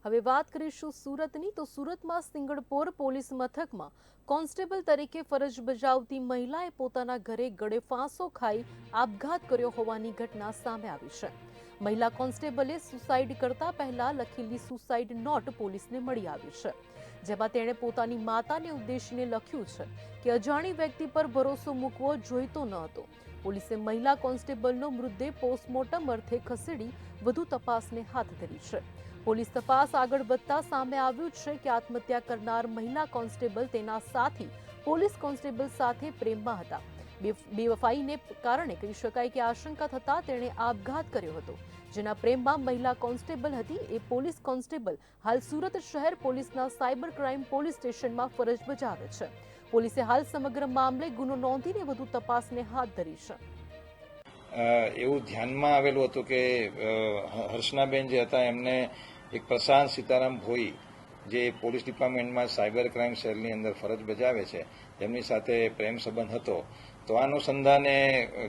હવે વાત કરીશું સુરતની તો સુરતમાં સિંગણપોર પોલીસ મથકમાં કોન્સ્ટેબલ તરીકે ફરજ બજાવતી મહિલાએ પોતાના ઘરે ગળે ફાંસો ખાઈ આપઘાત કર્યો હોવાની ઘટના સામે આવી છે। મહિલા કોન્સ્ટેબલે સુસાઇડ કરતા પહેલા લખેલી સુસાઇડ નોટ પોલીસને મળી આવી છે, જેમાં તેણે પોતાની માતાને ઉદ્દેશીને લખ્યું છે કે અજાણી વ્યક્તિ પર ભરોસો મૂકવો જોઈતો ન હતો। પોલીસે મહિલા કોન્સ્ટેબલનો મૃતદેહ પોસ્ટમોર્ટમ અર્થે ખસેડી વધુ તપાસને હાથ ધરી છે। પોલીસ તપાસ આગળ વધતા સામે આવ્યું છે કે આત્મહત્યા કરનાર મહિલા કોન્સ્ટેબલ તેના સાથી પોલીસ કોન્સ્ટેબલ સાથે પ્રેમમાં હતા। બેવફાઈને કારણે કહી શકાય કે આશંકા થતા તેણે આપઘાત કર્યો હતો, જેના પ્રેમમાં મહિલા કોન્સ્ટેબલ હતી એ પોલીસ કોન્સ્ટેબલ હાલ સુરત શહેર પોલીસના સાયબર ક્રાઇમ પોલીસ સ્ટેશનમાં ફરજ બજાવે છે। પોલીસે હાલ સમગ્ર મામલે ગુનો નોંધીને વધુ તપાસને હાથ ધરી છે। એવું ધ્યાનમાં આવેલું હતું કે હર્ષનાબેન જે હતા એમને એક પ્રશાંત સીતારામ ભોઈ જે પોલીસ ડિપાર્ટમેન્ટમાં સાયબર ક્રાઇમ સેલની અંદર ફરજ બજાવે છે તેમની સાથે પ્રેમ સંબંધ હતો। તો આ અનુસંધાને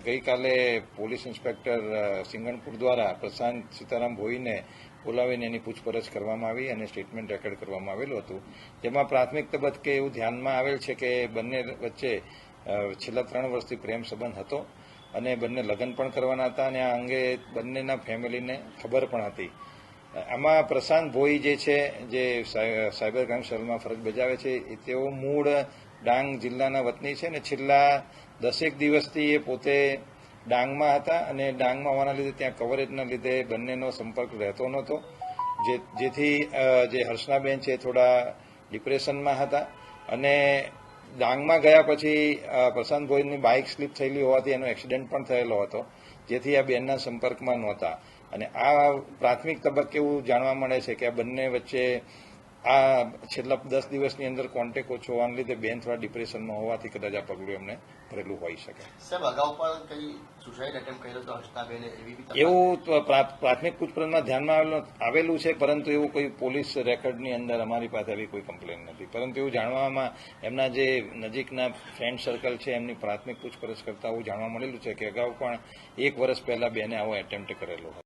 ગઈકાલે પોલીસ ઇન્સ્પેક્ટર સિંગણપુર દ્વારા પ્રશાંત સીતારામ ભોઈને બોલાવીને એની પૂછપરછ કરવામાં આવી અને સ્ટેટમેન્ટ રેકોર્ડ કરવામાં આવેલું હતું, જેમાં પ્રાથમિક તબક્કે એવું ધ્યાનમાં આવેલ છે કે બંને વચ્ચે છેલ્લા 3 વર્ષથી પ્રેમ સંબંધ હતો અને બંને લગ્ન પણ કરવાના હતા અને આ અંગે બંનેના ફેમિલીને ખબર પણ હતી। આમાં પ્રશાંત ભોઈ જે છે જે સાયબર ક્રાઇમ સેલમાં ફરજ બજાવે છે તેઓ મૂળ ડાંગ જિલ્લાના વતની છે અને છેલ્લા 10 દિવસથી એ પોતે ડાંગમાં હતા અને ડાંગમાં હોવાના લીધે ત્યાં કવરેજના લીધે બંનેનો સંપર્ક રહેતો નહોતો, જેથી જે હર્ષનાબેન છે થોડા ડિપ્રેશનમાં હતા અને ડાંગમાં ગયા પછી પ્રશાંત ભોઈની બાઇક સ્લીપ થયેલી હોવાથી એનો એક્સિડન્ટ પણ થયેલો હતો, જેથી આ બેનના સંપર્કમાં નહોતા અને આ પ્રાથમિક તબક્કે એવું જાણવા મળે છે કે આ બંને વચ્ચે આ છેલ્લા 10 દિવસની અંદર કોન્ટેક્ટ ઓછો હોવાને લીધે બેન થોડા ડિપ્રેશનમાં હોવાથી કદાચ આ પગલું એમને ભરેલું હોઈ શકે। એવું પ્રાથમિક પૂછપરછમાં ધ્યાનમાં આવેલું છે, પરંતુ એવું કોઈ પોલીસ રેકોર્ડની અંદર અમારી પાસે આવી કોઈ કમ્પ્લેન નથી, પરંતુ એવું જાણવામાં એમના જે નજીકના ફ્રેન્ડ સર્કલ છે એમની પ્રાથમિક પૂછપરછ કરતા એવું જાણવા મળેલું છે કે અગાઉ પણ 1 વર્ષ પહેલા બેને આવો એટેમ્પ્ટ કરેલો હતો।